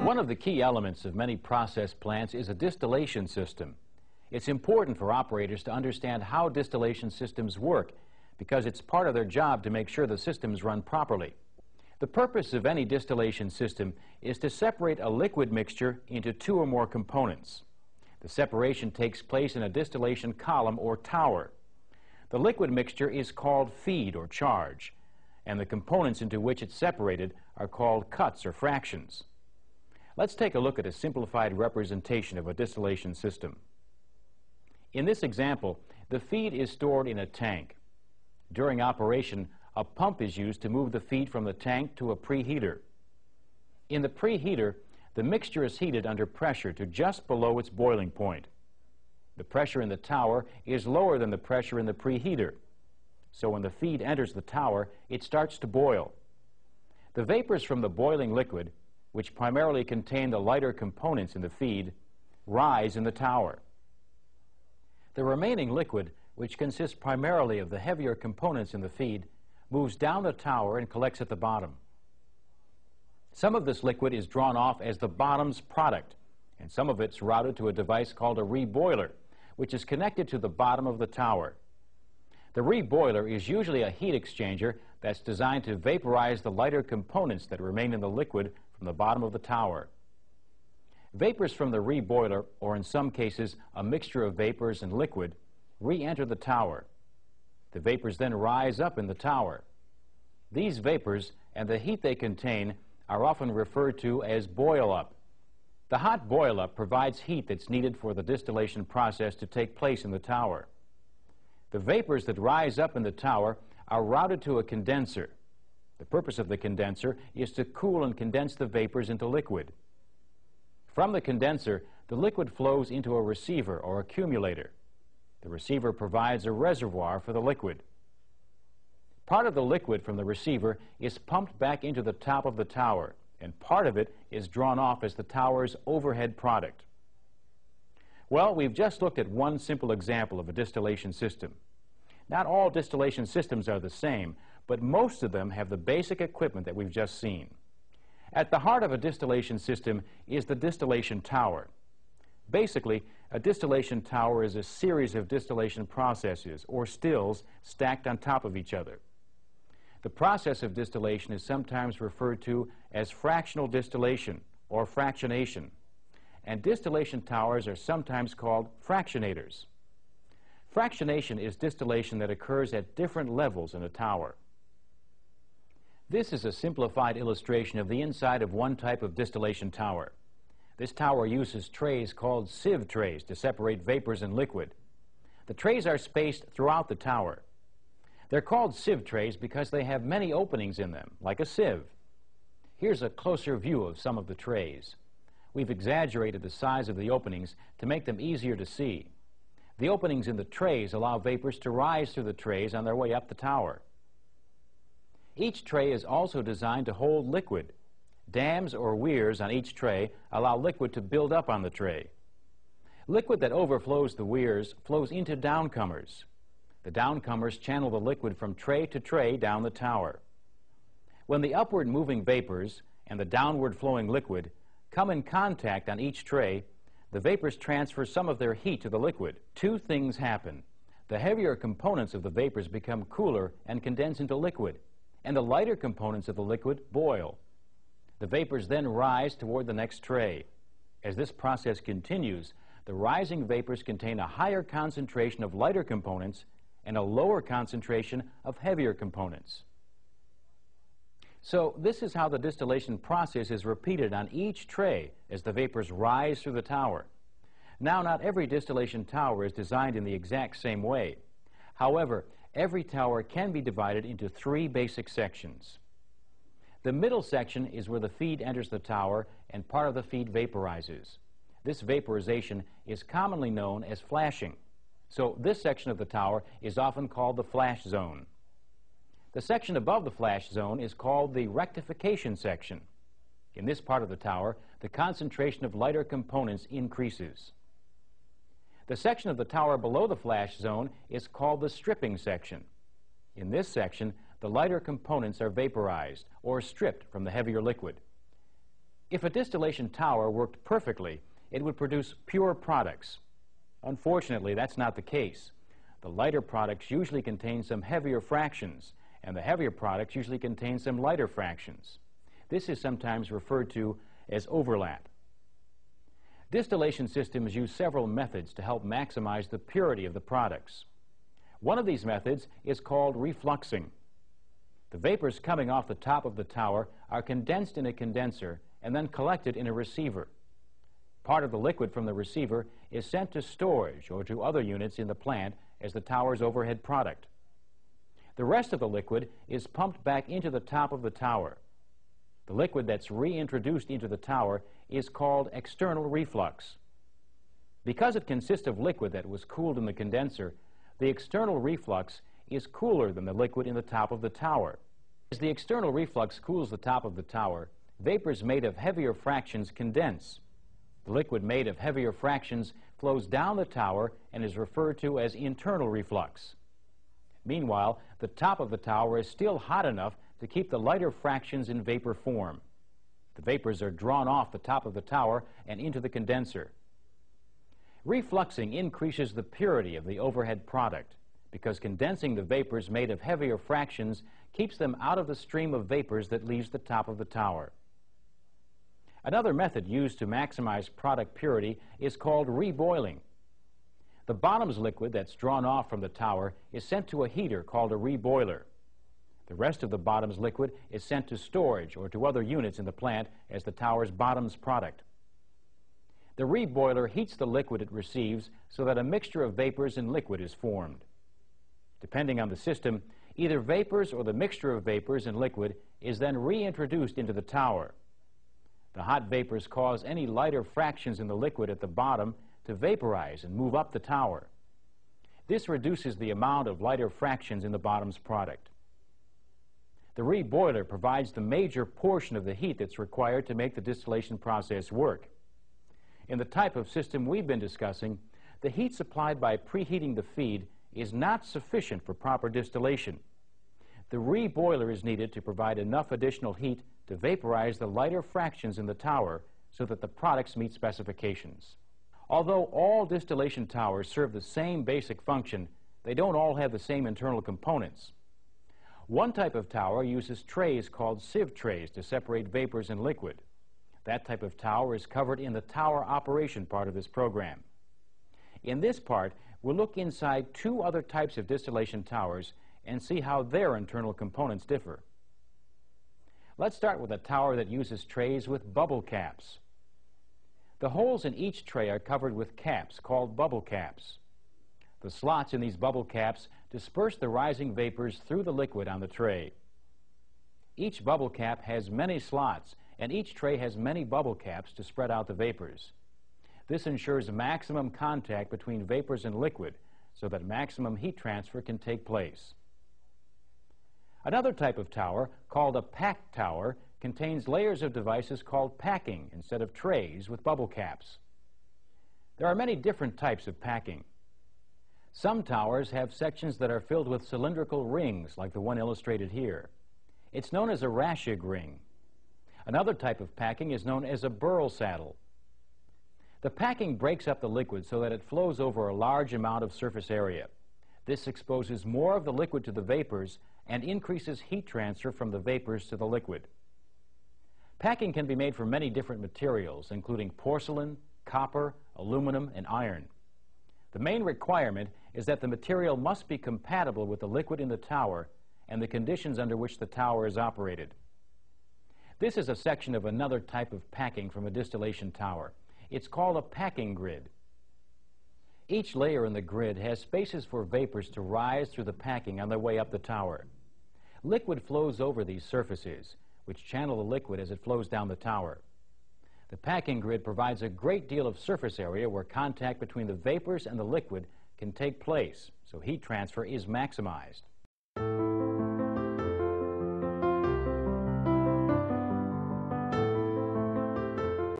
One of the key elements of many process plants is a distillation system. It's important for operators to understand how distillation systems work because it's part of their job to make sure the systems run properly. The purpose of any distillation system is to separate a liquid mixture into two or more components. The separation takes place in a distillation column or tower. The liquid mixture is called feed or charge, and the components into which it's separated are called cuts or fractions. Let's take a look at a simplified representation of a distillation system. In this example, the feed is stored in a tank. During operation, a pump is used to move the feed from the tank to a preheater. In the preheater, the mixture is heated under pressure to just below its boiling point. The pressure in the tower is lower than the pressure in the preheater. So when the feed enters the tower, it starts to boil. The vapors from the boiling liquid, which primarily contain the lighter components in the feed, rise in the tower. The remaining liquid, which consists primarily of the heavier components in the feed, moves down the tower and collects at the bottom. Some of this liquid is drawn off as the bottom's product, and some of it's routed to a device called a reboiler, which is connected to the bottom of the tower. The reboiler is usually a heat exchanger that's designed to vaporize the lighter components that remain in the liquid from the bottom of the tower. Vapors from the reboiler, or in some cases a mixture of vapors and liquid, re-enter the tower. The vapors then rise up in the tower. These vapors and the heat they contain are often referred to as boil-up. The hot boil-up provides heat that's needed for the distillation process to take place in the tower. The vapors that rise up in the tower are routed to a condenser. The purpose of the condenser is to cool and condense the vapors into liquid. From the condenser, the liquid flows into a receiver or accumulator. The receiver provides a reservoir for the liquid. Part of the liquid from the receiver is pumped back into the top of the tower, and part of it is drawn off as the tower's overhead product. Well, we've just looked at one simple example of a distillation system. Not all distillation systems are the same, but most of them have the basic equipment that we've just seen. At the heart of a distillation system is the distillation tower. Basically, a distillation tower is a series of distillation processes, or stills, stacked on top of each other. The process of distillation is sometimes referred to as fractional distillation or fractionation, and distillation towers are sometimes called fractionators. Fractionation is distillation that occurs at different levels in a tower. This is a simplified illustration of the inside of one type of distillation tower. This tower uses trays called sieve trays to separate vapors and liquid. The trays are spaced throughout the tower. They're called sieve trays because they have many openings in them, like a sieve. Here's a closer view of some of the trays. We've exaggerated the size of the openings to make them easier to see. The openings in the trays allow vapors to rise through the trays on their way up the tower. Each tray is also designed to hold liquid. Dams or weirs on each tray allow liquid to build up on the tray. Liquid that overflows the weirs flows into downcomers. The downcomers channel the liquid from tray to tray down the tower. When the upward moving vapors and the downward flowing liquid come in contact on each tray, the vapors transfer some of their heat to the liquid. Two things happen. The heavier components of the vapors become cooler and condense into liquid, and the lighter components of the liquid boil. The vapors then rise toward the next tray. As this process continues, the rising vapors contain a higher concentration of lighter components and a lower concentration of heavier components. So this is how the distillation process is repeated on each tray as the vapors rise through the tower. Now, not every distillation tower is designed in the exact same way. However, every tower can be divided into three basic sections. The middle section is where the feed enters the tower and part of the feed vaporizes. This vaporization is commonly known as flashing. So this section of the tower is often called the flash zone. The section above the flash zone is called the rectification section. In this part of the tower, the concentration of lighter components increases. The section of the tower below the flash zone is called the stripping section. In this section, the lighter components are vaporized or stripped from the heavier liquid. If a distillation tower worked perfectly, it would produce pure products. Unfortunately, that's not the case. The lighter products usually contain some heavier fractions, and the heavier products usually contain some lighter fractions. This is sometimes referred to as overlap. Distillation systems use several methods to help maximize the purity of the products. One of these methods is called refluxing. The vapors coming off the top of the tower are condensed in a condenser and then collected in a receiver. Part of the liquid from the receiver is sent to storage or to other units in the plant as the tower's overhead product. The rest of the liquid is pumped back into the top of the tower. The liquid that's reintroduced into the tower is called external reflux. Because it consists of liquid that was cooled in the condenser, the external reflux is cooler than the liquid in the top of the tower. As the external reflux cools the top of the tower, vapors made of heavier fractions condense. The liquid made of heavier fractions flows down the tower and is referred to as internal reflux. Meanwhile, the top of the tower is still hot enough to keep the lighter fractions in vapor form. The vapors are drawn off the top of the tower and into the condenser. Refluxing increases the purity of the overhead product because condensing the vapors made of heavier fractions keeps them out of the stream of vapors that leaves the top of the tower. Another method used to maximize product purity is called reboiling. The bottom's liquid that's drawn off from the tower is sent to a heater called a reboiler. The rest of the bottom's liquid is sent to storage or to other units in the plant as the tower's bottom's product. The reboiler heats the liquid it receives so that a mixture of vapors and liquid is formed. Depending on the system, either vapors or the mixture of vapors and liquid is then reintroduced into the tower. The hot vapors cause any lighter fractions in the liquid at the bottom to vaporize and move up the tower. This reduces the amount of lighter fractions in the bottom's product. The reboiler provides the major portion of the heat that's required to make the distillation process work. In the type of system we've been discussing, the heat supplied by preheating the feed is not sufficient for proper distillation. The reboiler is needed to provide enough additional heat to vaporize the lighter fractions in the tower so that the products meet specifications. Although all distillation towers serve the same basic function, they don't all have the same internal components. One type of tower uses trays called sieve trays to separate vapors and liquid. That type of tower is covered in the tower operation part of this program. In this part, we'll look inside two other types of distillation towers and see how their internal components differ. Let's start with a tower that uses trays with bubble caps. The holes in each tray are covered with caps called bubble caps. The slots in these bubble caps disperse the rising vapors through the liquid on the tray. Each bubble cap has many slots, and each tray has many bubble caps to spread out the vapors. This ensures maximum contact between vapors and liquid so that maximum heat transfer can take place. Another type of tower, called a packed tower, contains layers of devices called packing instead of trays with bubble caps. There are many different types of packing. Some towers have sections that are filled with cylindrical rings like the one illustrated here. It's known as a Raschig ring. Another type of packing is known as a burl saddle. The packing breaks up the liquid so that it flows over a large amount of surface area. This exposes more of the liquid to the vapors and increases heat transfer from the vapors to the liquid. Packing can be made from many different materials, including porcelain, copper, aluminum, and iron. The main requirement is that the material must be compatible with the liquid in the tower and the conditions under which the tower is operated. This is a section of another type of packing from a distillation tower. It's called a packing grid. Each layer in the grid has spaces for vapors to rise through the packing on their way up the tower. Liquid flows over these surfaces, which channel the liquid as it flows down the tower. The packing grid provides a great deal of surface area where contact between the vapors and the liquid can take place, so heat transfer is maximized.